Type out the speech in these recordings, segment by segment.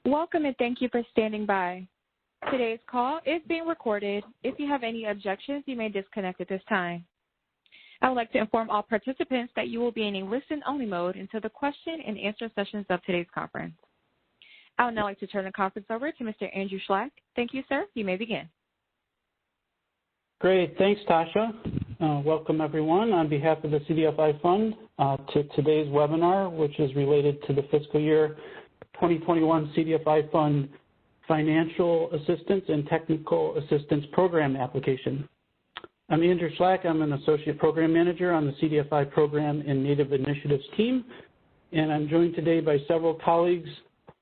Welcome and thank you for standing by. Today's call is being recorded. If you have any objections, you may disconnect at this time. I would like to inform all participants that you will be in a listen-only mode until the question and answer sessions of today's conference. I would now like to turn the conference over to Mr. Andrew Schlack. Thank you, sir. You may begin. Great. Thanks, Tasha. Welcome, everyone, on behalf of the CDFI Fund to today's webinar, which is related to the fiscal year 2021 CDFI Fund Financial Assistance and Technical Assistance Program application. I'm Andrew Schlack. I'm an Associate Program Manager on the CDFI Program and Native Initiatives team, and I'm joined today by several colleagues,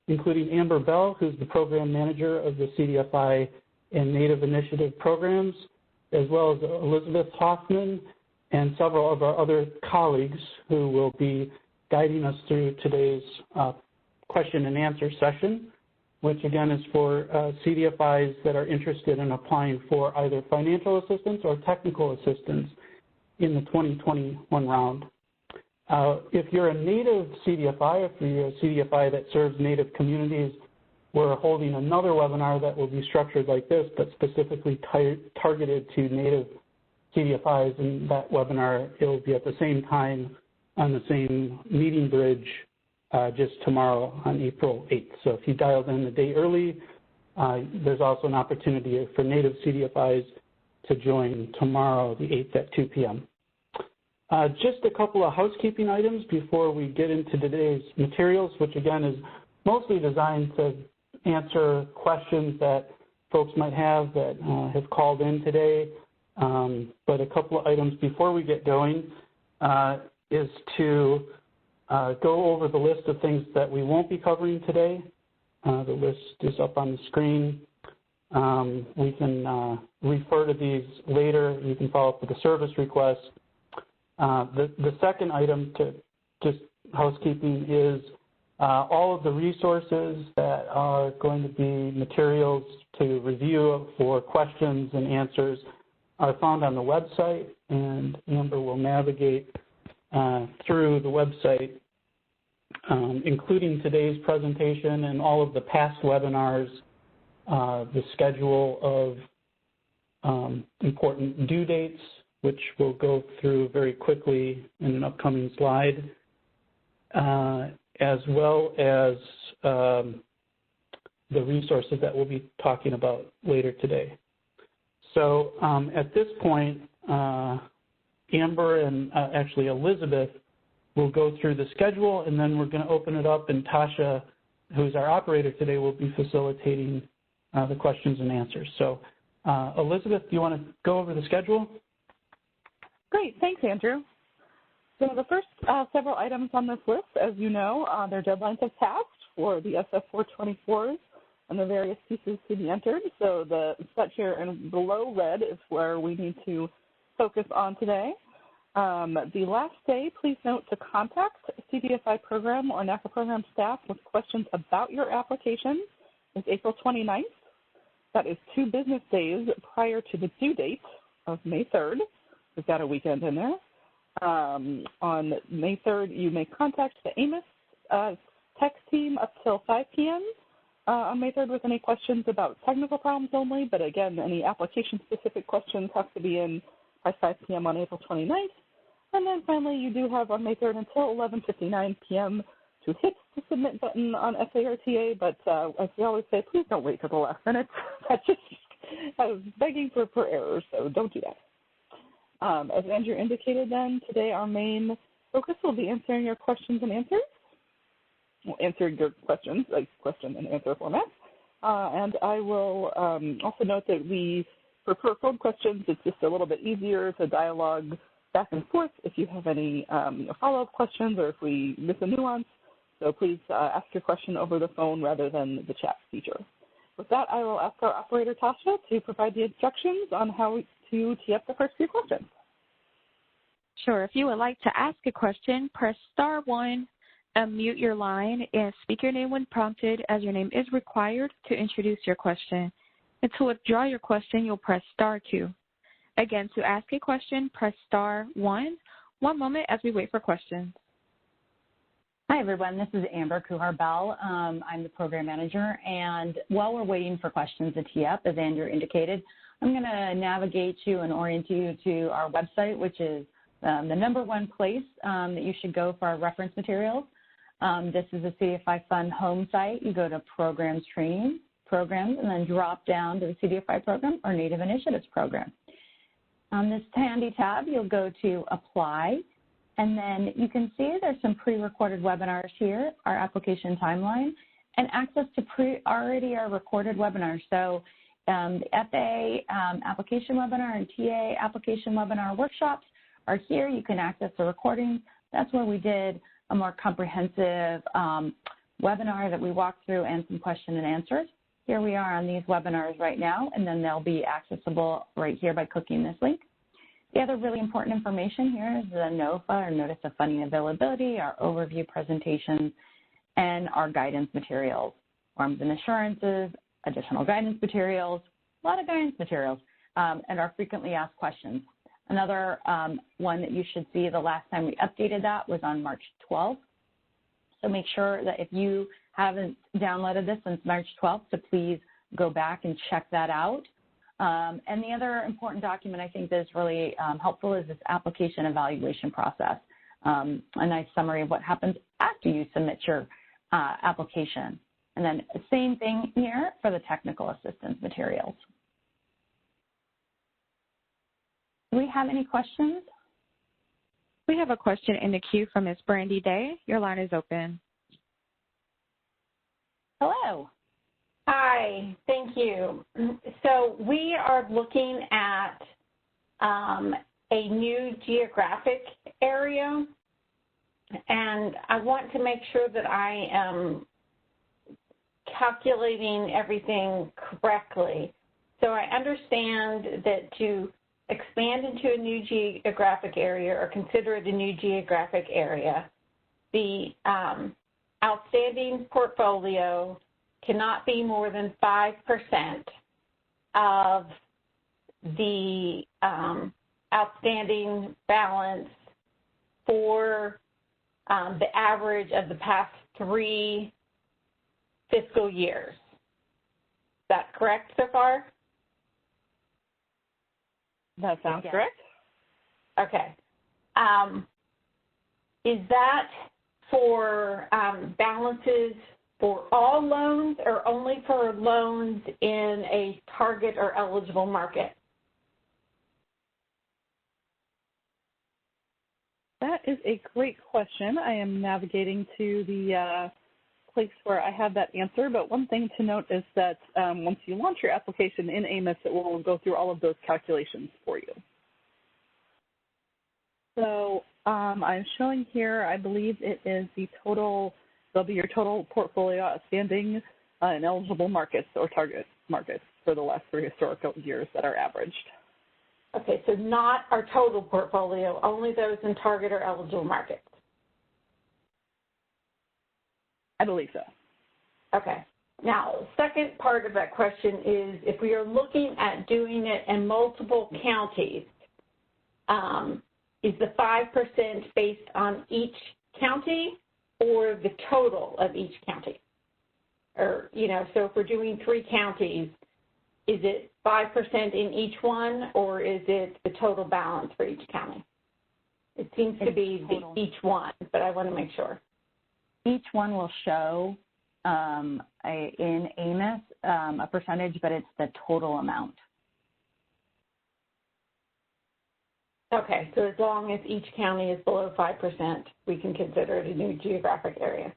including Amber Bell, who's the Program Manager of the CDFI and Native Initiative programs, as well as Elizabeth Hoffman and several of our other colleagues who will be guiding us through today's question and answer session, which again is for CDFIs that are interested in applying for either financial assistance or technical assistance in the 2021 round. If you're a native CDFI, if you're a CDFI that serves native communities, we're holding another webinar that will be structured like this, but specifically targeted to native CDFIs. And that webinar, it will be at the same time on the same meeting bridge just tomorrow on April 8th. So if you dialed in a day early, there's also an opportunity for native CDFIs to join tomorrow, the 8th at 2 p.m. Just a couple of housekeeping items before we get into today's materials, which again is mostly designed to answer questions that folks might have that have called in today. But a couple of items before we get going is to go over the list of things that we won't be covering today. The list is up on the screen. We can refer to these later. You can follow up with a service request. The second item to just housekeeping is all of the resources that are going to be materials to review for questions and answers are found on the website, and Amber will navigate through the website, including today's presentation and all of the past webinars, the schedule of important due dates, which we'll go through very quickly in an upcoming slide, as well as the resources that we'll be talking about later today. So at this point, Amber and actually Elizabeth will go through the schedule, and then we're going to open it up, and Tasha, who's our operator today, will be facilitating the questions and answers. So Elizabeth, do you want to go over the schedule? Great, thanks, Andrew. So the first several items on this list, as you know, their deadlines have passed for the SF424s and the various pieces to be entered. So the set here in below red is where we need to focus on today. The last day, please note to contact CDFI program or NACA program staff with questions about your application is April 29th. That is 2 business days prior to the due date of May 3rd. We've got a weekend in there. On May 3rd, you may contact the AMIS tech team up till 5 p.m. On May 3rd with any questions about technical problems only, but again, any application-specific questions have to be in by 5 p.m. on April 29th. And then finally, you do have on May 3rd until 11:59 p.m. to hit the submit button on SARTA, but as we always say, please don't wait till the last minute. That's just begging for errors, so don't do that. As Andrew indicated then, today our main focus will be answering your questions and answers. We'll answer your questions, like question and answer format. And I will also note that we, for phone questions, it's just a little bit easier to dialogue back and forth if you have any follow-up questions or if we miss a nuance. So please ask your question over the phone rather than the chat feature. With that, I will ask our operator, Tasha, to provide the instructions on how to tee up the first few questions. Sure. If you would like to ask a question, press *1, unmute your line, and speak your name when prompted, as your name is required to introduce your question. And to withdraw your question, you'll press *2. Again, to ask a question, press *1. One moment as we wait for questions. Hi, everyone. This is Amber Kuhar-Bell. I'm the program manager, and while we're waiting for questions to tee up, as Andrew indicated, I'm going to navigate you and orient you to our website, which is the #1 place that you should go for our reference materials. This is the CDFI Fund home site. You go to Programs, Training, Programs, and then drop down to the CDFI program or Native Initiatives program. On this handy tab, you'll go to Apply, and then you can see there's some pre-recorded webinars here, our application timeline, and access to already our recorded webinars. So the FA application webinar and TA application webinar workshops are here. You can access the recordings. That's where we did a more comprehensive webinar that we walked through and some question and answers. Here we are on these webinars right now, and then they'll be accessible right here by clicking this link. The other really important information here is the NOFA, or Notice of Funding Availability, our overview presentations, and our guidance materials, forms and assurances, additional guidance materials, a lot of guidance materials, and our frequently asked questions. Another one that you should see, the last time we updated that was on March 12th. So make sure that if you haven't downloaded this since March 12th, so please go back and check that out. And the other important document I think that is really helpful is this application evaluation process, a nice summary of what happens after you submit your application. And then same thing here for the technical assistance materials. Do we have any questions? We have a question in the queue from Ms. Brandy Day. Your line is open. Hello. Hi, thank you. So we are looking at a new geographic area, and I want to make sure that I am calculating everything correctly. So I understand that to expand into a new geographic area or consider it a new geographic area, the outstanding portfolio cannot be more than 5% of the outstanding balance for the average of the past 3 fiscal years. Is that correct so far? That sounds correct. Okay. Is that for balances for all loans or only for loans in a target or eligible market? That is a great question. I am navigating to the place where I have that answer, but one thing to note is that once you launch your application in AMIS, it will go through all of those calculations for you. So I'm showing here, I believe it is the total, there'll be your total portfolio outstanding in eligible markets or target markets for the last 3 historical years that are averaged. Okay, so not our total portfolio, only those in target or eligible markets. I believe so. Okay. Now, second part of that question is if we are looking at doing it in multiple counties, is the 5% based on each county or the total of each county? Or, you know, so if we're doing 3 counties, is it 5% in each one or is it the total balance for each county? It seems to be each one, but I want to make sure. Each one will show in AMIS a percentage, but it's the total amount. Okay, so as long as each county is below 5%, we can consider it a new geographic area.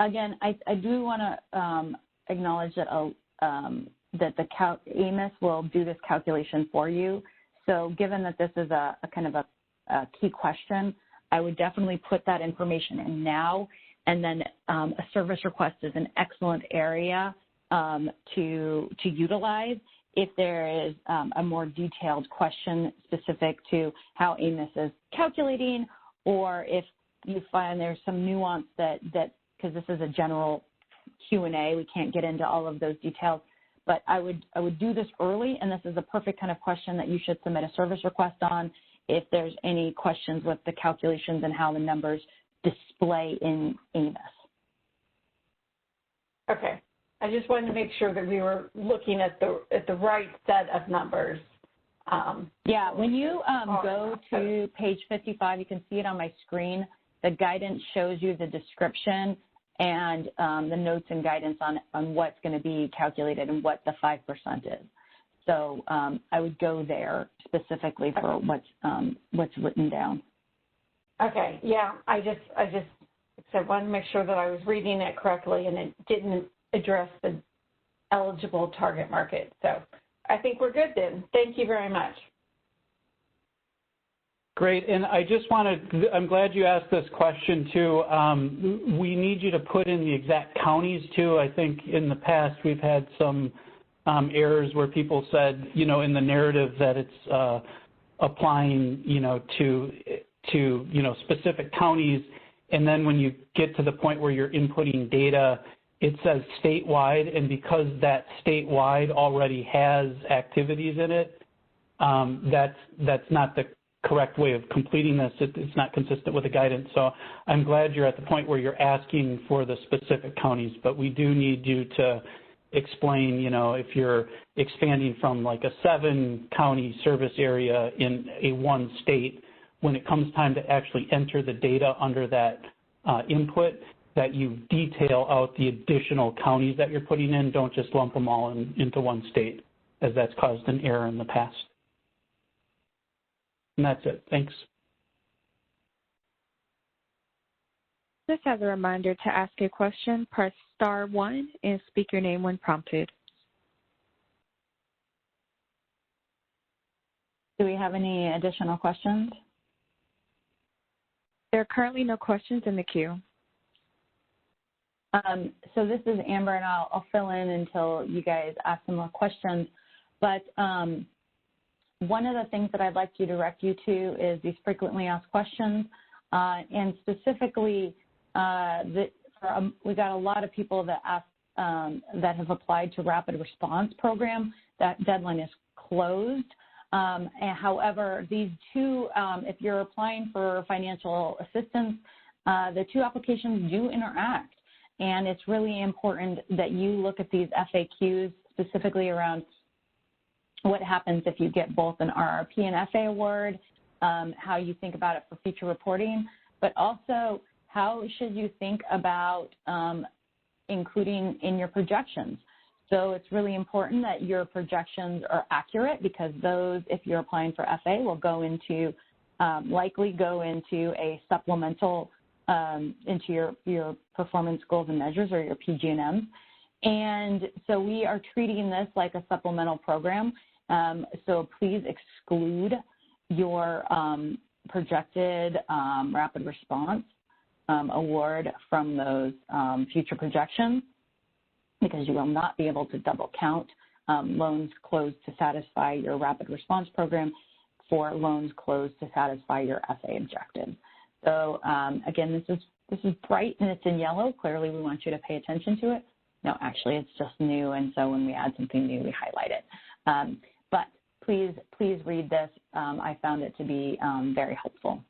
Again, I do want to acknowledge that that the AMIS will do this calculation for you. So given that this is a kind of a key question, I would definitely put that information in now, and then a service request is an excellent area to utilize if there is a more detailed question specific to how AMIS is calculating, or if you find there's some nuance that because this is a general Q&A, we can't get into all of those details, but I would do this early, and this is a perfect kind of question that you should submit a service request on if there's any questions with the calculations and how the numbers display in AMIS. Okay. I just wanted to make sure that we were looking at the right set of numbers. Yeah, when you go to page 55, you can see it on my screen. The guidance shows you the description and the notes and guidance on what's going to be calculated and what the 5% is. So I would go there specifically for what's written down. Okay, yeah, I just wanted to make sure that I was reading it correctly and it didn't address the eligible target market. So I think we're good then. Thank you very much. Great, and I just wanted, I'm glad you asked this question too. We need you to put in the exact counties too. I think in the past we've had some errors where people said, you know, in the narrative that it's applying, you know, to you know, specific counties, and then when you get to the point where you're inputting data, it says statewide, and because that statewide already has activities in it, that's not the correct way of completing this. It's not consistent with the guidance. So I'm glad you're at the point where you're asking for the specific counties, but we do need you to explain, you know, if you're expanding from like a 7-county service area in a one state, when it comes time to actually enter the data under that input, that you detail out the additional counties that you're putting in. Don't just lump them all into one state, as that's caused an error in the past. And that's it. Thanks. Just as a reminder, to ask a question, press *1 and speak your name when prompted. Do we have any additional questions? There are currently no questions in the queue. So this is Amber, and I'll fill in until you guys ask some more questions. But one of the things that I'd like to direct you to is these frequently asked questions, and specifically, we got a lot of people that asked that have applied to Rapid Response Program. That deadline is closed. And however, these two, if you're applying for financial assistance, the two applications do interact. And it's really important that you look at these FAQs specifically around what happens if you get both an RRP and FA award, how you think about it for future reporting, but also how should you think about including in your projections. So it's really important that your projections are accurate, because those, if you're applying for FA, will go into, likely go into a supplemental into your performance goals and measures, or your PG&Ms. And so we are treating this like a supplemental program. So please exclude your projected rapid response award from those future projections, because you will not be able to double count loans closed to satisfy your rapid response program for loans closed to satisfy your FA objectives. So again, this is bright and it's in yellow. Clearly, we want you to pay attention to it. No, actually, it's just new, and so when we add something new, we highlight it. But please read this. I found it to be very helpful.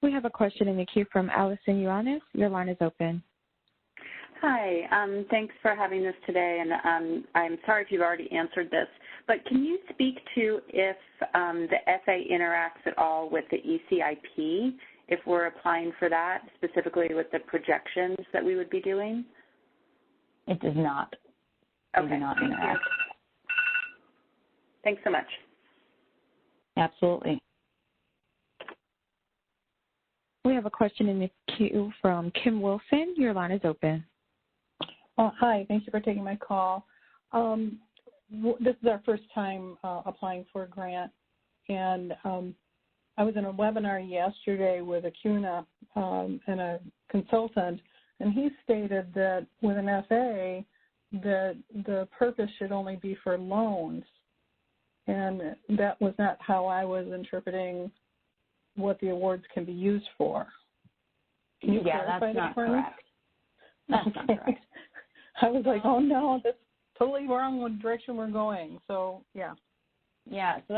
We have a question in the queue from Allison Ioannis. Your line is open. Hi, thanks for having this today, and I'm sorry if you've already answered this, but can you speak to if the FA interacts at all with the ECIP, if we're applying for that, specifically with the projections that we would be doing? It does not. Okay. It does not interact. Thanks so much. Absolutely. We have a question in the queue from Kim Wilson. Your line is open. Hi, thank you for taking my call. This is our first time applying for a grant, and I was in a webinar yesterday with a CUNA and a consultant, and he stated that with an FA, that the purpose should only be for loans, and that was not how I was interpreting what the awards can be used for. Can you clarify that for me? That's not correct. I was like, oh no, that's totally wrong with the direction we're going. So yeah. Yeah. So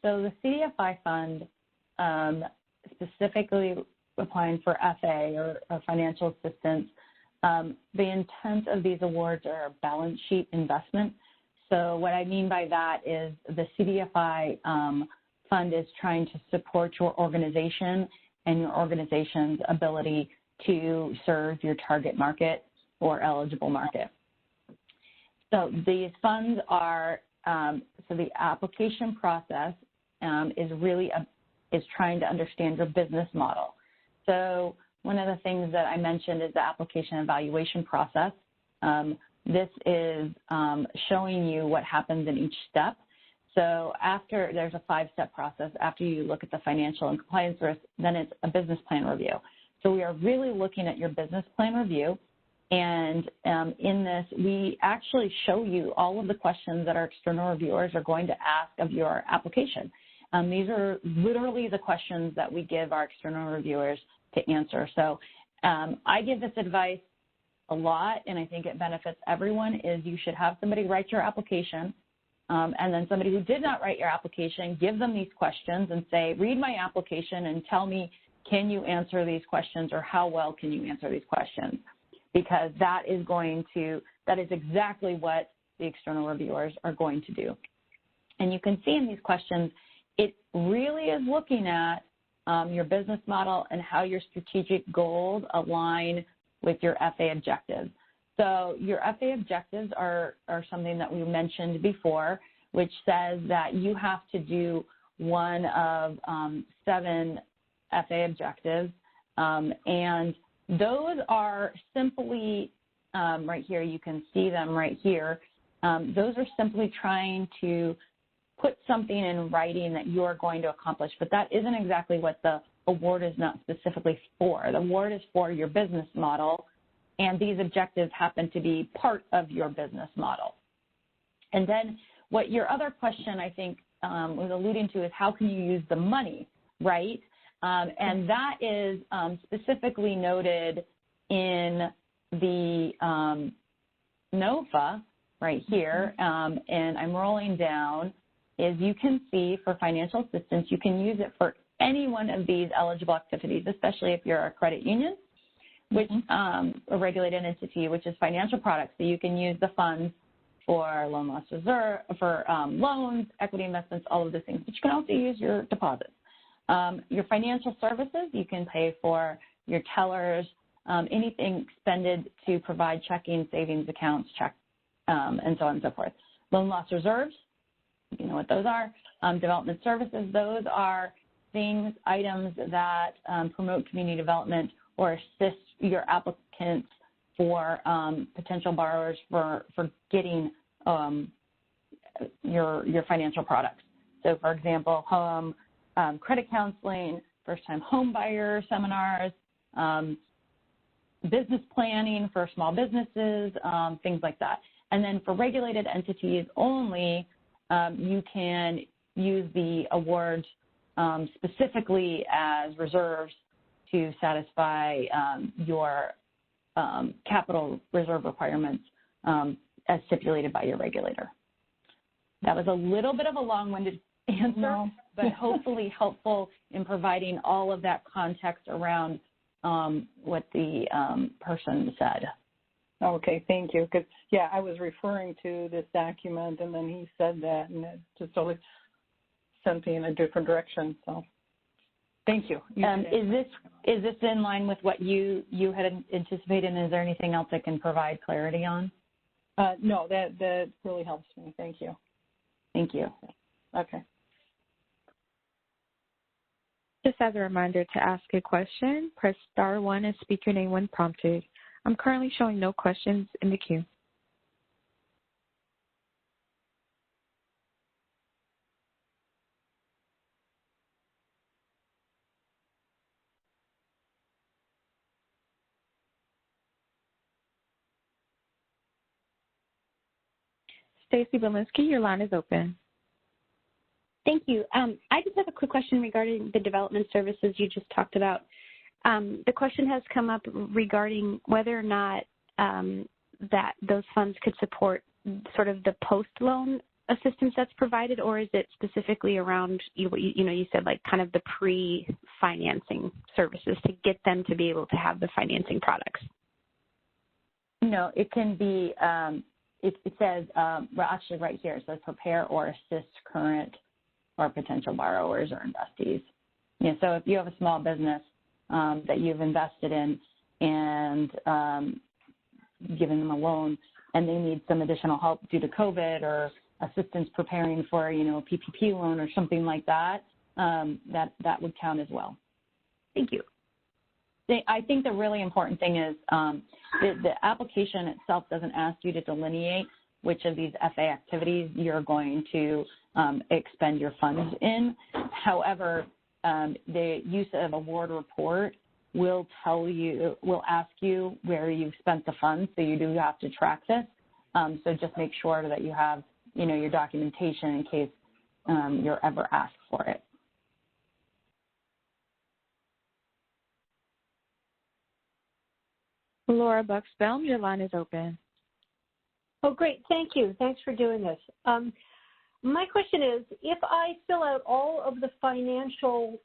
so the CDFI fund specifically applying for FA or financial assistance, the intent of these awards are a balance sheet investment. So what I mean by that is the CDFI fund is trying to support your organization and your organization's ability to serve your target market or eligible market. So these funds are, so the application process is trying to understand your business model. So one of the things that I mentioned is the application evaluation process. This is showing you what happens in each step. So after, there's a 5-step process. After you look at the financial and compliance risk, then it's a business plan review. So we are really looking at your business plan review. And in this, we actually show you all of the questions that our external reviewers are going to ask of your application. These are literally the questions that we give our external reviewers to answer. So I give this advice a lot, and I think it benefits everyone, is you should have somebody write your application, and then somebody who did not write your application, give them these questions and say, read my application and tell me, can you answer these questions, or how well can you answer these questions? Because that is exactly what the external reviewers are going to do. And you can see in these questions, it really is looking at your business model and how your strategic goals align with your FA objectives. So your FA objectives are something that we mentioned before, which says that you have to do one of 7 FA objectives, and those are simply, right here, you can see them right here. Those are simply trying to put something in writing that you are going to accomplish, but that isn't exactly what the award is not specifically for. The award is for your business model, and these objectives happen to be part of your business model. And then what your other question, I think, was alluding to is how can you use the money, right? And that is specifically noted in the NOFA right here, and I'm rolling down, is you can see for financial assistance, you can use it for any one of these eligible activities, especially if you're a credit union, which a regulated entity, which is financial products. So you can use the funds for loan loss reserve, for loans, equity investments, all of those things. But you can also use your deposits. Your financial services, you can pay for your tellers, anything expended to provide checking, savings accounts, and so on and so forth. Loan loss reserves, you know what those are. Development services, those are things, items that promote community development or assist your applicants for potential borrowers for getting your financial products. So, for example, home credit counseling, first-time home buyer seminars, business planning for small businesses, things like that. And then for regulated entities only, you can use the awards specifically as reserves to satisfy your capital reserve requirements as stipulated by your regulator. That was a little bit of a long-winded answer, but hopefully helpful in providing all of that context around what the person said. Okay, thank you. Because, yeah, I was referring to this document, and then he said that, and it just totally sent me in a different direction. So, thank you. Is this in line with what you had anticipated, and is there anything else I can provide clarity on? No, that really helps me. Thank you. Thank you. Okay. Just as a reminder, to ask a question, press star 1 and speak your name when prompted. I'm currently showing no questions in the queue. Stacy Belinsky, your line is open. Thank you. I just have a quick question regarding the development services you just talked about. The question has come up regarding whether or not that those funds could support sort of the post-loan assistance that's provided, or is it specifically around, you said like kind of the pre-financing services to get them to be able to have the financing products? No, it can be, it says, well, actually right here, it says prepare or assist current or potential borrowers or investees. So if you have a small business that you've invested in and given them a loan and they need some additional help due to COVID or assistance preparing for, a PPP loan or something like that, that would count as well. Thank you. I think the really important thing is the application itself doesn't ask you to delineate which of these FA activities you're going to expend your funds in. However, the use of award report will ask you where you've spent the funds, so you do have to track this. So just make sure that you have, your documentation in case you're ever asked for it. Laura Bucksbaum, your line is open. Oh, great. Thank you. Thanks for doing this. My question is, if I fill out all of the financial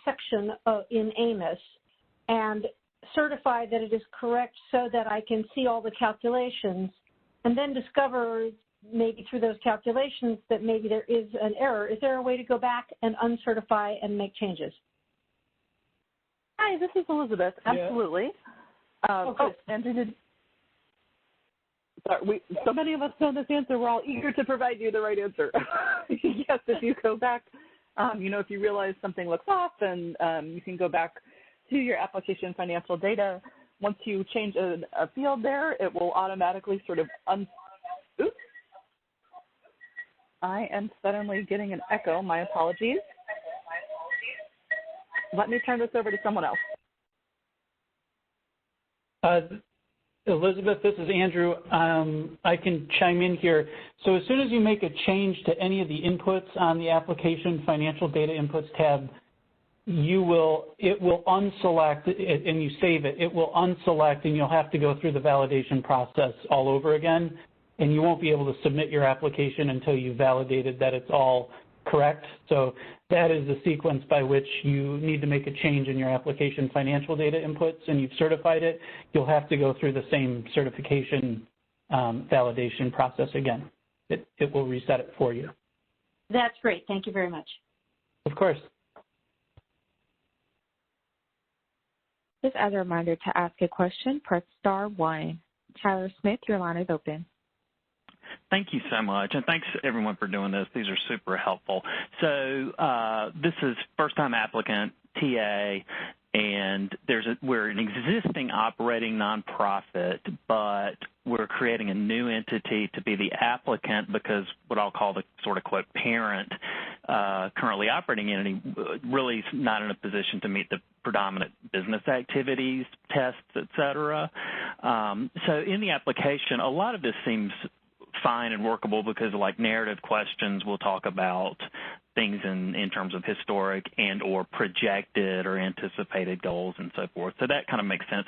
section in AMIS and certify that it is correct so that I can see all the calculations, and then discover maybe through those calculations that maybe there is an error, is there a way to go back and uncertify and make changes? Hi, this is Elizabeth. Absolutely. Andrew, so many of us know this answer. We're all eager to provide you the right answer. Yes, if you go back, if you realize something looks off, and you can go back to your application financial data. Once you change a field there, it will automatically sort of Oops. I am suddenly getting an echo. My apologies. Let me turn this over to someone else. Elizabeth, this is Andrew. I can chime in here. So as soon as you make a change to any of the inputs on the application financial data inputs tab, it will unselect, and you save it, it will unselect, and you'll have to go through the validation process all over again, and you won't be able to submit your application until you've validated that it's all correct. So that is the sequence by which you need to make a change in your application financial data inputs, and you've certified it. You'll have to go through the same certification validation process again. It will reset it for you. That's great. Thank you very much. Of course. Just as a reminder, to ask a question, press *1. Tyler Smith, your line is open. Thank you so much, and thanks everyone for doing this. These are super helpful. So this is first-time applicant, TA, and we're an existing operating nonprofit, but we're creating a new entity to be the applicant because what I'll call the sort of, quote, parent currently operating entity really is not in a position to meet the predominant business activities, tests, et cetera. So in the application, a lot of this seems fine and workable because, like narrative questions, will talk about things in terms of historic and or projected or anticipated goals and so forth. So that kind of makes sense.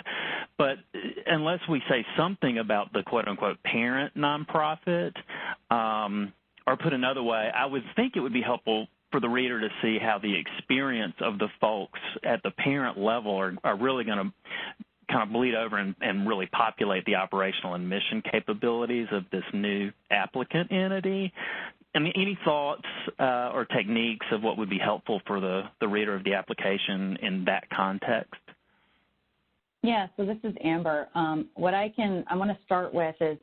But unless we say something about the quote-unquote parent nonprofit, or put another way, I would think it would be helpful for the reader to see how the experience of the folks at the parent level are really going to kind of bleed over and really populate the operational and mission capabilities of this new applicant entity. I mean, any thoughts or techniques of what would be helpful for the reader of the application in that context? Yeah, so this is Amber. What I want to start with is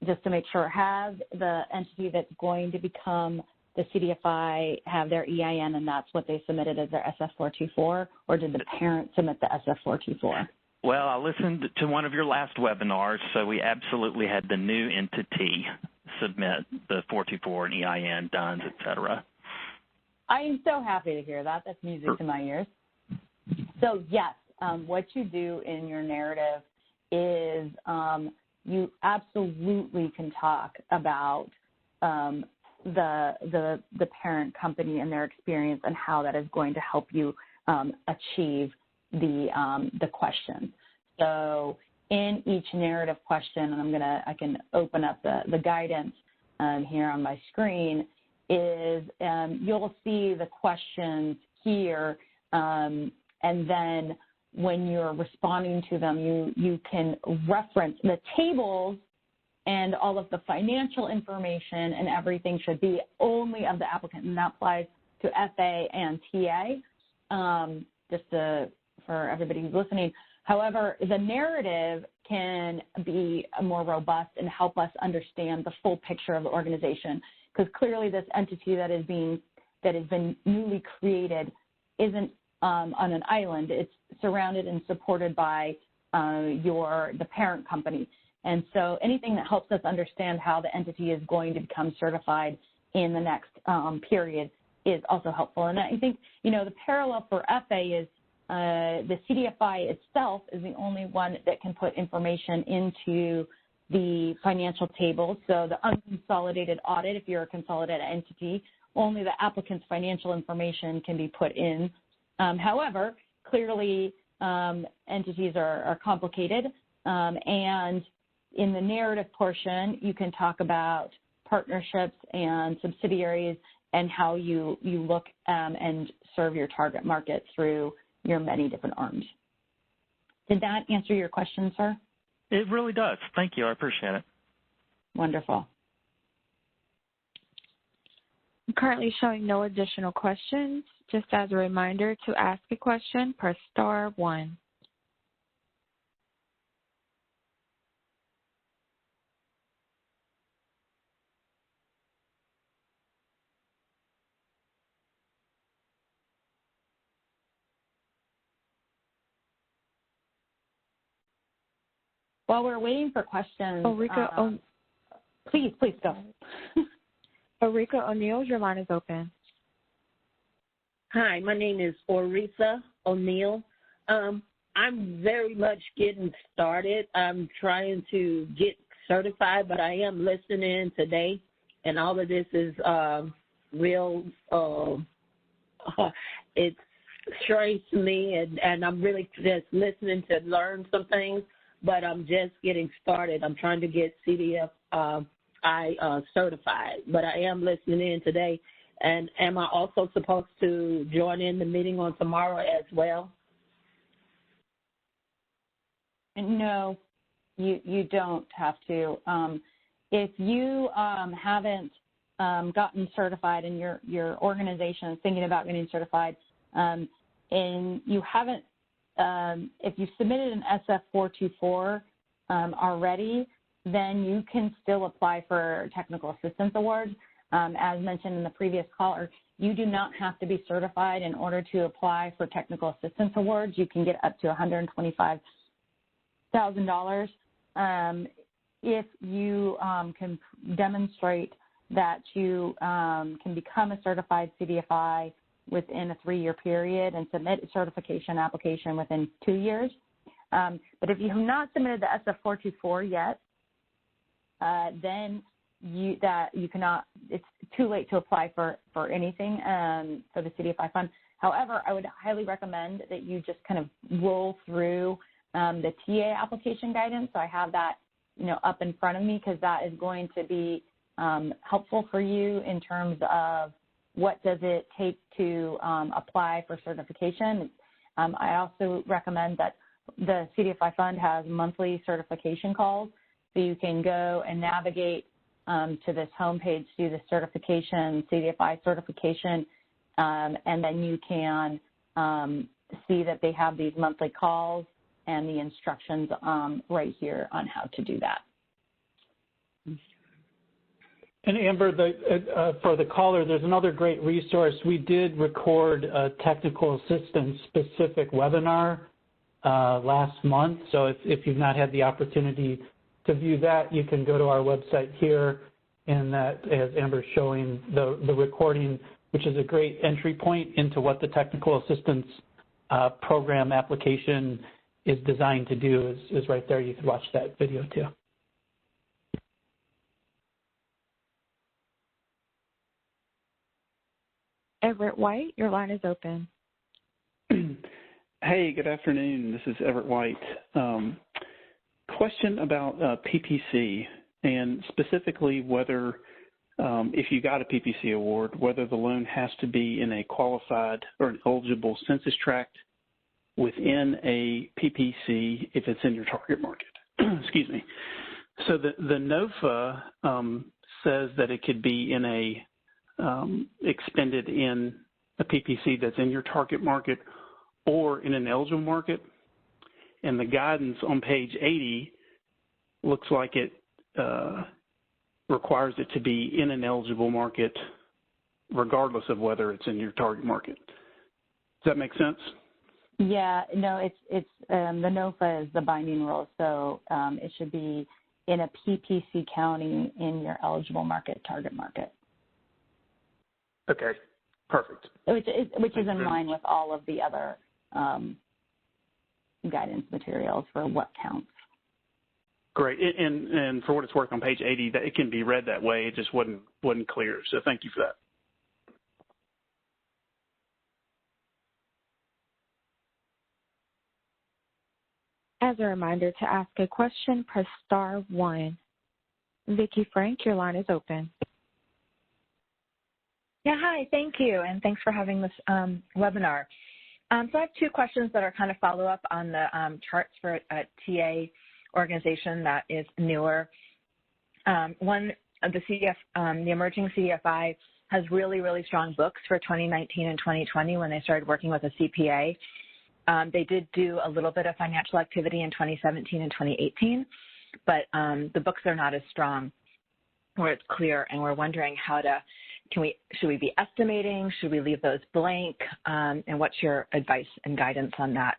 just to make sure, has the entity that's going to become the CDFI have their EIN and that's what they submitted as their SF424, or did the parent submit the SF424? Well, I listened to one of your last webinars, so we absolutely had the new entity submit the 424 and EIN, DUNS, et cetera. I am so happy to hear that. That's music to my ears. So, yes, what you do in your narrative is you absolutely can talk about the parent company and their experience and how that is going to help you achieve the question. So in each narrative question, and I can open up the guidance, here on my screen is you'll see the questions here, and then when you're responding to them, you can reference the tables, and all of the financial information and everything should be only of the applicant, and that applies to FA and TA, for everybody who's listening. However, the narrative can be more robust and help us understand the full picture of the organization, because clearly this entity that has been newly created isn't on an island. It's surrounded and supported by the parent company. And so anything that helps us understand how the entity is going to become certified in the next period is also helpful. And I think, the parallel for FA is the CDFI itself is the only one that can put information into the financial tables. So the unconsolidated audit, if you're a consolidated entity, only the applicant's financial information can be put in. However, clearly entities are complicated, and in the narrative portion, you can talk about partnerships and subsidiaries and how you look and serve your target market through your many different arms. Did that answer your question, sir? It really does. Thank you. I appreciate it. Wonderful. I'm currently showing no additional questions. Just as a reminder, to ask a question, press star 1. While we're waiting for questions, please go. Aretha O'Neill, your line is open. Hi, my name is Aretha O'Neill. I'm very much getting started. I'm trying to get certified, but I am listening today, and all of this is real. It's strange to me, and I'm really just listening to learn some things, but I'm just getting started. I'm trying to get CDFI certified, but I am listening in today. And am I also supposed to join in the meeting on tomorrow as well? No, you don't have to. If you haven't gotten certified and your organization is thinking about getting certified, and you haven't, if you've submitted an SF-424 already, then you can still apply for technical assistance awards. As mentioned in the previous caller, you do not have to be certified in order to apply for technical assistance awards. You can get up to $125,000 if you can demonstrate that you can become a certified CDFI within a 3-year period and submit a certification application within 2 years. But if you have not submitted the SF-424 yet, then you cannot, it's too late to apply for anything for the CDFI fund. However, I would highly recommend that you just kind of roll through the TA application guidance. So I have that, up in front of me, because that is going to be helpful for you in terms of what does it take to apply for certification. I also recommend that the CDFI fund has monthly certification calls, so you can go and navigate to this homepage, do the certification, CDFI certification, and then you can see that they have these monthly calls and the instructions right here on how to do that. And Amber, for the caller, there's another great resource. We did record a technical assistance specific webinar last month. So if you've not had the opportunity to view that, you can go to our website here, and that, as Amber's showing, the recording, which is a great entry point into what the technical assistance program application is designed to do, is right there. You can watch that video too. Everett White, your line is open. Hey, good afternoon. This is Everett White. Question about PPC, and specifically whether if you got a PPC award, whether the loan has to be in a qualified or an eligible census tract within a PPC if it's in your target market. Excuse me. So the NOFA says that it could be in a expended in a PPC that's in your target market or in an eligible market. And the guidance on page 80 looks like it requires it to be in an eligible market regardless of whether it's in your target market. Does that make sense? Yeah, no, it's the NOFA is the binding rule, so it should be in a PPC county in your eligible market, target market. Okay, perfect. Which is in line with all of the other guidance materials for what counts. Great, and for what it's worth on page 80, that it can be read that way. It just wasn't clear, so thank you for that. As a reminder, to ask a question, press star 1. Vicki Frank, your line is open. Yeah, hi, thank you, and thanks for having this webinar. So I have two questions that are kind of follow-up on the charts for a TA organization that is newer. One, the emerging CDFI has really, really strong books for 2019 and 2020 when they started working with a CPA. They did do a little bit of financial activity in 2017 and 2018, but the books are not as strong where it's clear, and we're wondering should we be estimating? Should we leave those blank? And what's your advice and guidance on that?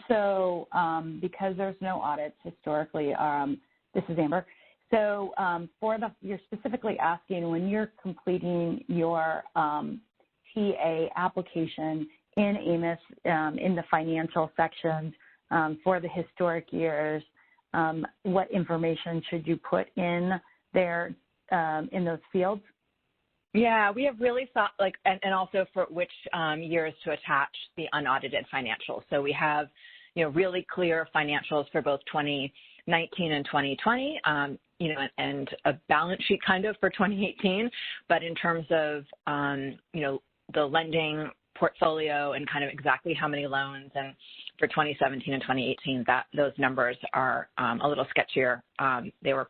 So because there's no audits historically, this is Amber. So you're specifically asking when you're completing your TA application in AMIS in the financial sections for the historic years, what information should you put in there in those fields? Yeah, we have really thought and also for which years to attach the unaudited financials. So we have, really clear financials for both 2019 and 2020, and a balance sheet kind of for 2018. But in terms of, the lending portfolio and kind of exactly how many loans, and for 2017 and 2018, those numbers are a little sketchier. They were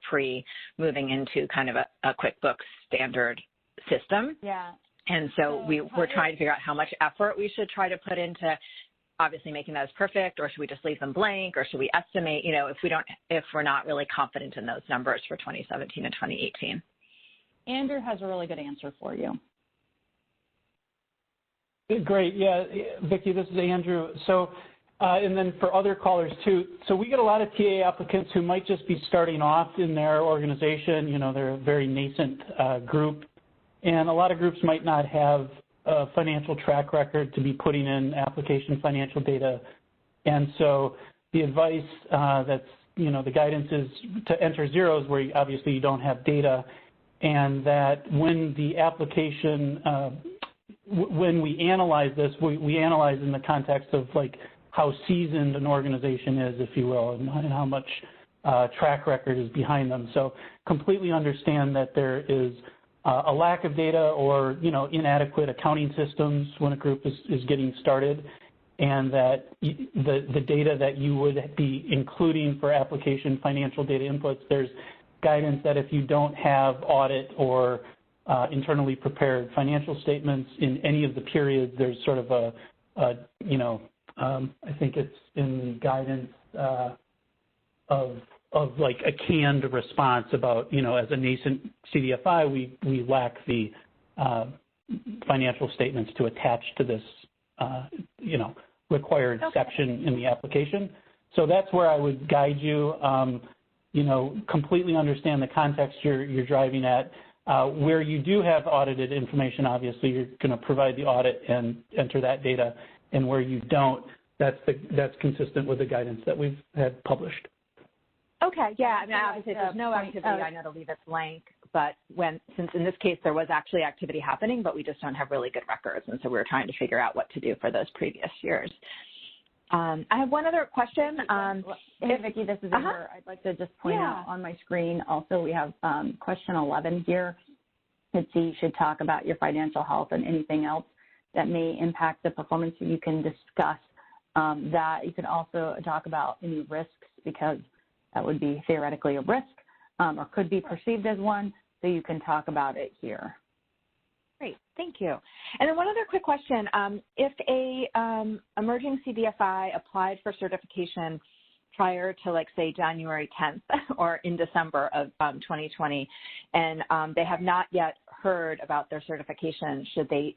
moving into kind of a QuickBooks standard system. Yeah. And so we're trying to figure out how much effort we should try to put into obviously making that as perfect, or should we just leave them blank, or should we estimate, if we're not really confident in those numbers for 2017 and 2018. Andrew has a really good answer for you. Great. Yeah, Vicki, this is Andrew. So, and then for other callers too, so we get a lot of TA applicants who might just be starting off in their organization. They're a very nascent group, and a lot of groups might not have a financial track record to be putting in application financial data. And so the advice the guidance is to enter zeros where obviously you don't have data, and that when the application, when we analyze this, we analyze in the context of how seasoned an organization is, if you will, and how much track record is behind them. So completely understand that there is a lack of data or, inadequate accounting systems when a group is getting started, and that the data that you would be including for application financial data inputs, there's guidance that if you don't have audit or internally prepared financial statements in any of the periods, there's sort of I think it's in the guidance of a canned response about, as a nascent CDFI, we lack the financial statements to attach to this, required section in the application. So that's where I would guide you. Completely understand the context you're driving at. Where you do have audited information, obviously you're going to provide the audit and enter that data, and where you don't, that's consistent with the guidance that we've had published. Okay, yeah, obviously if there's no activity, I know to leave it blank, but since in this case there was actually activity happening, but we just don't have really good records, and so we were trying to figure out what to do for those previous years. I have one other question. Vicki, this is Amber. I'd like to just point out on my screen also we have question 11 here. Let's see, you should talk about your financial health and anything else that may impact the performance. You can discuss that. You can also talk about any risks, because that would be theoretically a risk or could be perceived as one, so you can talk about it here. Great, thank you. And then one other quick question. If a emerging CDFI applied for certification prior to, like, say, January 10th or in December of 2020, and they have not yet heard about their certification, should they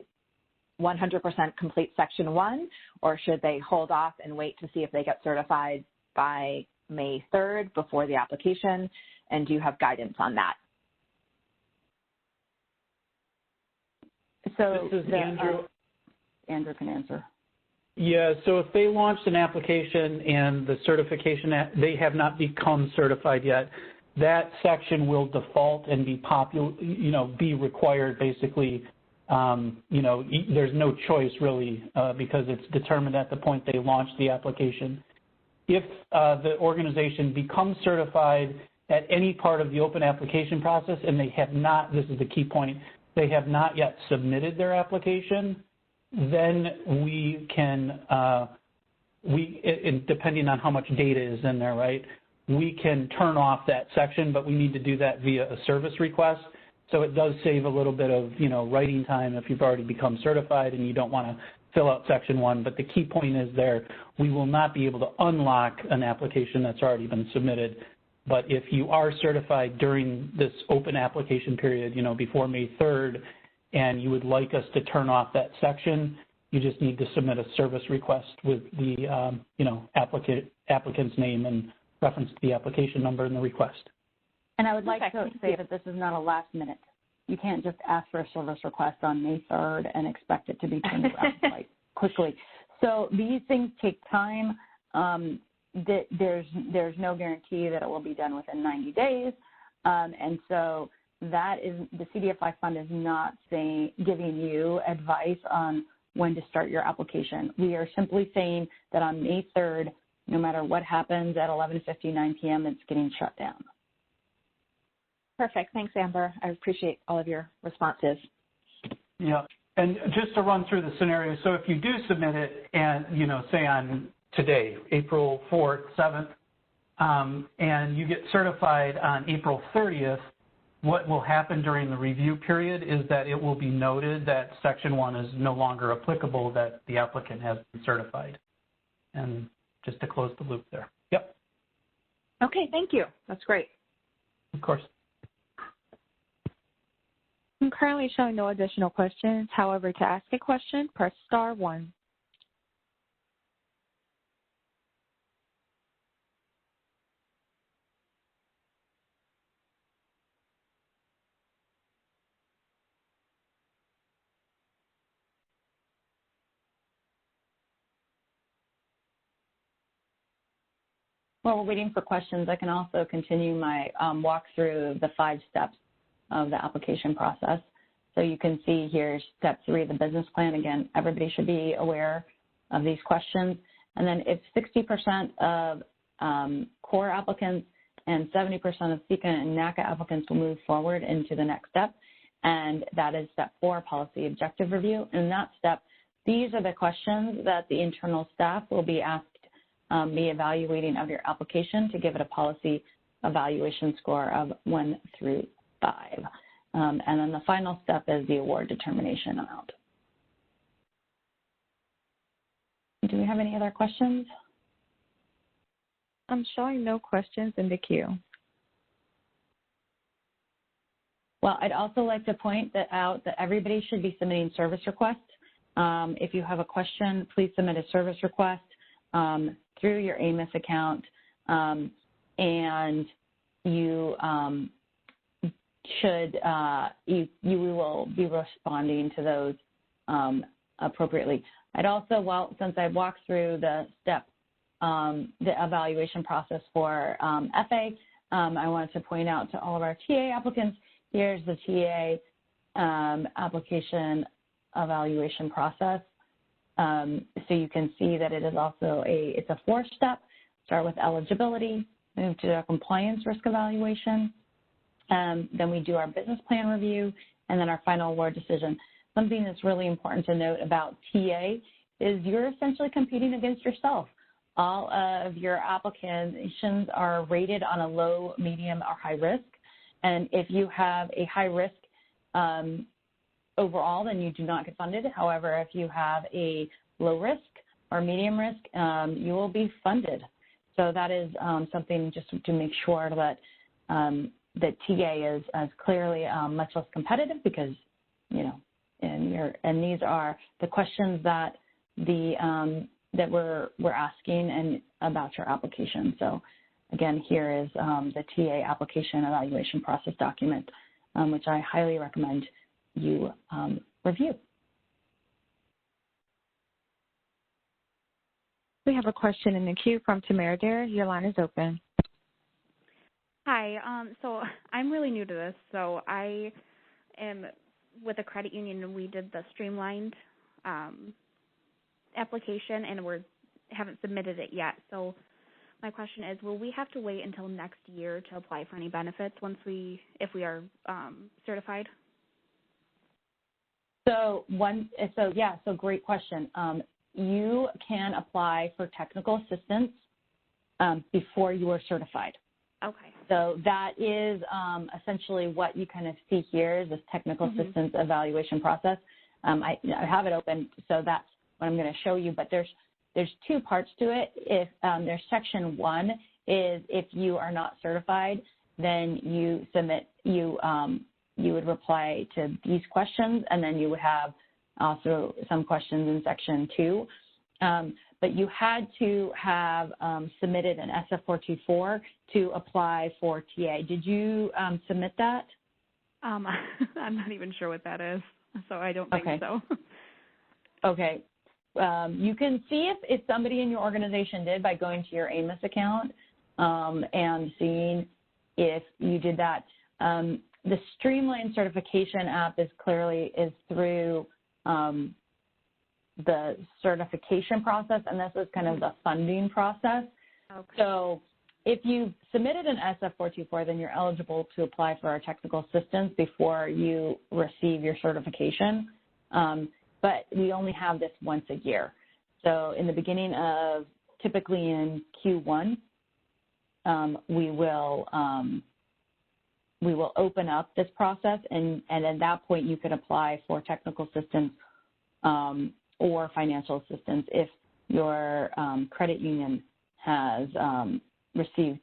100% complete Section 1, or should they hold off and wait to see if they get certified by May 3rd before the application? And do you have guidance on that? So this is Andrew. Andrew can answer. Yeah, so if they launched an application and the certification, they have not become certified yet, that section will default and be required basically. There's no choice really because it's determined at the point they launch the application. If the organization becomes certified at any part of the open application process and they have not, this is the key point, they have not yet submitted their application, then we can, depending on how much data is in there, right, we can turn off that section, but we need to do that via a service request. So it does save a little bit of, writing time if you've already become certified and you don't want to fill out Section 1. But the key point is there, we will not be able to unlock an application that's already been submitted. But if you are certified during this open application period, before May 3rd, and you would like us to turn off that section, you just need to submit a service request with the, applicant's name and reference to the application number in the request. And I would like to say that this is not a last minute. You can't just ask for a service request on May 3rd and expect it to be turned around quite quickly. So these things take time. There's no guarantee that it will be done within 90 days. And so that is, the CDFI fund is not giving you advice on when to start your application. We are simply saying that on May 3rd, no matter what happens at 11:59 p.m., it's getting shut down. Perfect. Thanks, Amber. I appreciate all of your responses. Yeah. And just to run through the scenario, so if you do submit it and, say on today, April 4th, 7th, and you get certified on April 30th, what will happen during the review period is that it will be noted that Section 1 is no longer applicable, that the applicant has been certified. And just to close the loop there. Yep. Okay, thank you. That's great. Of course. I'm currently showing no additional questions. However, to ask a question, press star 1. While we're waiting for questions, I can also continue my walk through the 5 steps of the application process. So you can see here step 3, the business plan. Again, everybody should be aware of these questions. And then if 60% of core applicants and 70% of SECA and NACA applicants will move forward into the next step, and that is step 4, policy objective review. In that step, these are the questions that the internal staff will be asked be evaluating of your application to give it a policy evaluation score of 1 through 5. And then the final step is the award determination amount. Do we have any other questions? I'm showing no questions in the queue. Well, I'd also like to point out that everybody should be submitting service requests. If you have a question, please submit a service request through your AMIS account, and you we will be responding to those appropriately. I'd also, since I walked through the step, the evaluation process for FA, I wanted to point out to all of our TA applicants, here's the TA application evaluation process. So you can see that it is also it's a 4-step. Start with eligibility, move to a compliance risk evaluation. Then we do our business plan review, and then our final award decision. Something that's really important to note about TA is you're essentially competing against yourself. All of your applications are rated on a low, medium, or high risk. And if you have a high risk overall, then you do not get funded. However, if you have a low risk or medium risk, you will be funded. So that is something just to make sure that that TA is clearly much less competitive because, you know, and these are the questions that that we're asking and about your application. So again, here is the TA application evaluation process document, which I highly recommend you review. We have a question in the queue from Tamara Dare. Your line is open. Hi. So I'm really new to this. So I am with a credit union, and we did the streamlined application, and haven't submitted it yet. So my question is, will we have to wait until next year to apply for any benefits if we are certified? So great question. You can apply for technical assistance before you are certified. Okay. So that is essentially what you kind of see here is this technical assistance evaluation process. I have it open, so that's what I'm going to show you. But there's 2 parts to it. If there's section 1 is if you are not certified, then you submit you would reply to these questions, and then you would have also some questions in section 2. But you had to have submitted an SF-424 to apply for TA. Did you submit that? I'm not even sure what that is, so I don't think so. Okay. You can see if somebody in your organization did by going to your AMIS account and seeing if you did that. The Streamline Certification app is through the certification process, and this is kind of the funding process. Okay. So if you submitted an SF-424, then you're eligible to apply for our technical assistance before you receive your certification. But we only have this once a year. So in the beginning of, typically in Q1, we will open up this process, and at that point you could apply for technical assistance or financial assistance if your credit union has received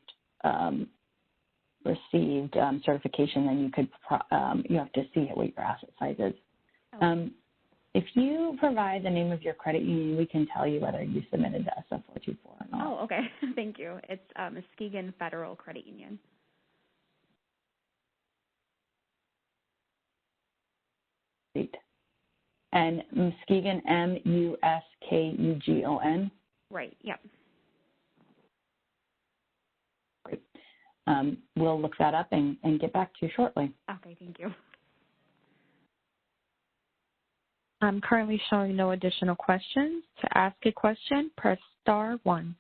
certification. Then you could you have to see what your asset size is. Okay. If you provide the name of your credit union, we can tell you whether you submitted the SF-424 or not. Oh, okay. Thank you. It's Muskegon Federal Credit Union. Great. And Muskegon, M-U-S-K-U-G-O-N? Right, yep. Great. We'll look that up and get back to you shortly. Okay, thank you. I'm currently showing no additional questions. To ask a question, press star 1.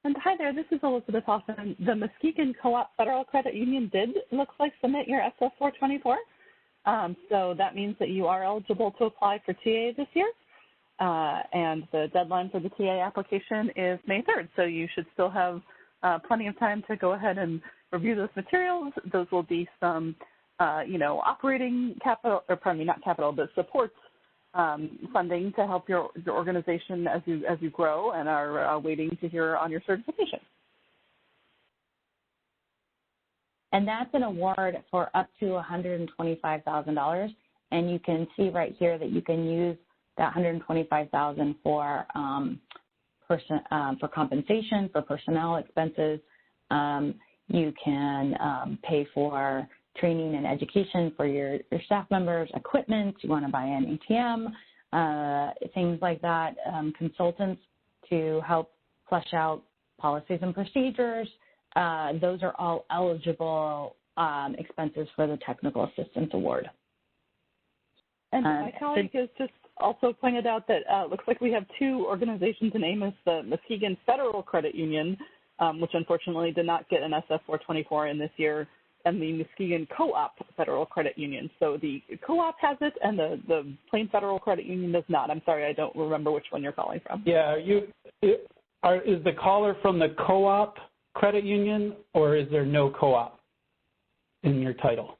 And hi there, this is Elizabeth Hoffman. The Muskegon Co-op Federal Credit Union did, looks like, submit your SF-424. So that means that you are eligible to apply for TA this year. And the deadline for the TA application is May 3rd. So you should still have plenty of time to go ahead and review those materials. Those will be some operating capital, or pardon me, not capital, but support funding to help your organization as you grow and are waiting to hear on your certification. And that's an award for up to $125,000. And you can see right here that you can use that $125,000 for compensation, for personnel expenses. You can pay for training and education for your staff members, equipment, you want to buy an ATM, things like that, consultants to help flesh out policies and procedures, those are all eligible expenses for the Technical Assistance Award. And my colleague has just also pointed out that it looks like we have two organizations in Amos, the Muskegon Federal Credit Union, which unfortunately did not get an SF424 in this year, and the Muskegon Co-op Federal Credit Union. So the Co-op has it, and the Plain Federal Credit Union does not. I'm sorry, I don't remember which one you're calling from. Yeah, is the caller from the Co-op Credit Union, or is there no Co-op in your title?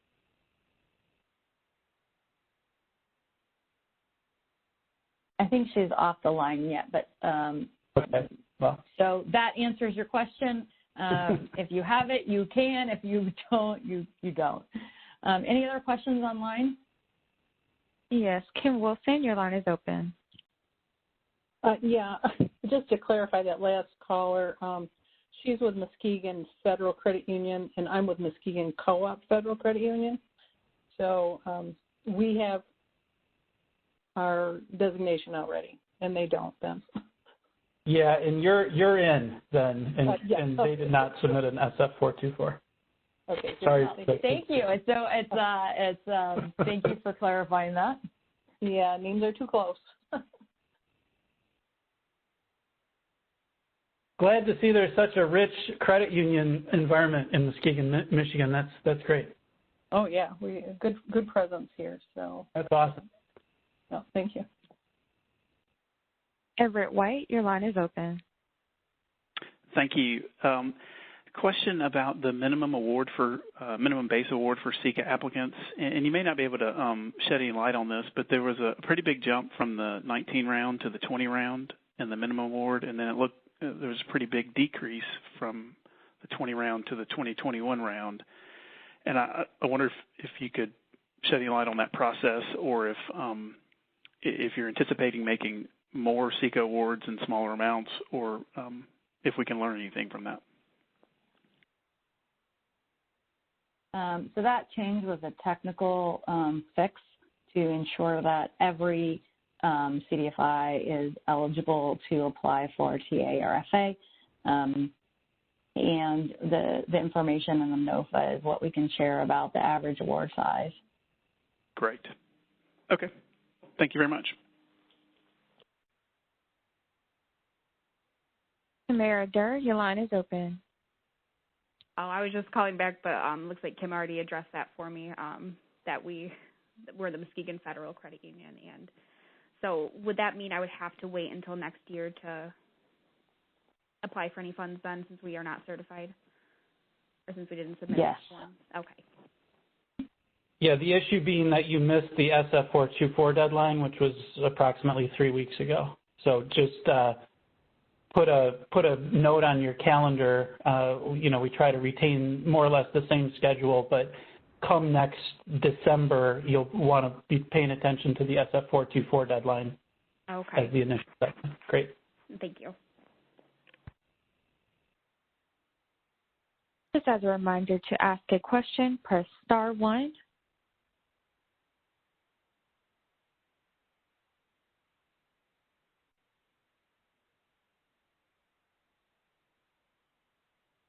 I think she's off the line yet, but okay. Well. So that answers your question. If you have it, you can. If you don't, you don't. Any other questions online? Yes, Kim Wilson, your line is open. Yeah, just to clarify that last caller, she's with Muskegon Federal Credit Union, and I'm with Muskegon Co-op Federal Credit Union. So we have our designation already, and they don't then. Yeah, and you're in then, and they did not submit an SF424. Okay. Sorry. Thank you. So it's thank you for clarifying that. Yeah, names are too close. Glad to see there's such a rich credit union environment in Muskegon, Michigan. That's great. Oh yeah, we good presence here. So that's awesome. No, thank you. Everett White, your line is open. Thank you. Question about the minimum award for minimum base award for SECA applicants, and you may not be able to shed any light on this, but there was a pretty big jump from the 19 round to the 20 round in the minimum award, and then it looked there was a pretty big decrease from the 20 round to the 2021 round. And I wonder if you could shed any light on that process, or if you're anticipating making more SECA awards in smaller amounts, or if we can learn anything from that. So that change was a technical fix to ensure that every CDFI is eligible to apply for TA or FA. And the information in the NOFA is what we can share about the average award size. Great. Okay. Thank you very much. Tamara Durr, your line is open. Oh, I was just calling back, but looks like Kim already addressed that for me, that we're the Muskegon Federal Credit Union. And so would that mean I would have to wait until next year to apply for any funds then, since we are not certified? Or since we didn't submit yes. forms? Okay. Yeah, the issue being that you missed the SF424 deadline, which was approximately 3 weeks ago. So just put a note on your calendar. We try to retain more or less the same schedule, but come next December, you'll want to be paying attention to the SF424 deadline as the initial step. Great. Thank you. Just as a reminder, to ask a question, press *1.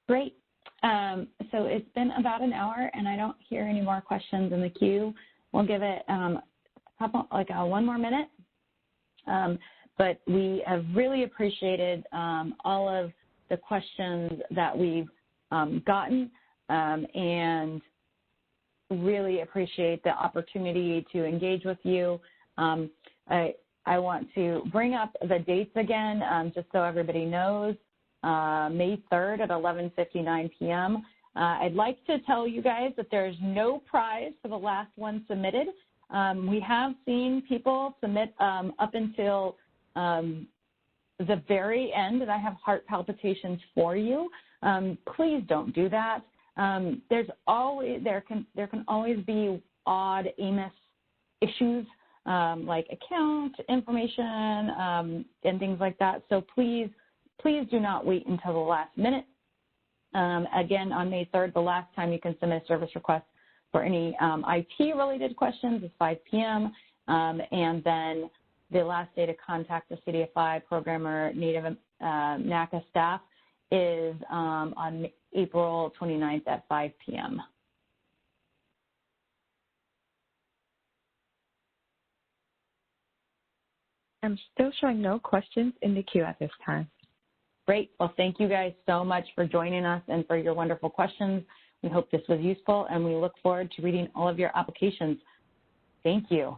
Great. So it's been about an hour, and I don't hear any more questions in the queue. We'll give it one more minute. But we have really appreciated all of the questions that we've gotten, and really appreciate the opportunity to engage with you. I want to bring up the dates again, just so everybody knows. May 3rd at 11:59 p.m. I'd like to tell you guys that there's no prize for the last one submitted. We have seen people submit up until the very end, and I have heart palpitations for you. Please don't do that. There can always be odd AMIS issues like account information and things like that. So please do not wait until the last minute. Again, on May 3rd, the last time you can submit a service request for any IT-related questions is 5 p.m. And then the last day to contact the CDFI programmer, Native NACA staff is on April 29th at 5 p.m. I'm still showing no questions in the queue at this time. Great. Well, thank you guys so much for joining us and for your wonderful questions. We hope this was useful, and we look forward to reading all of your applications. Thank you.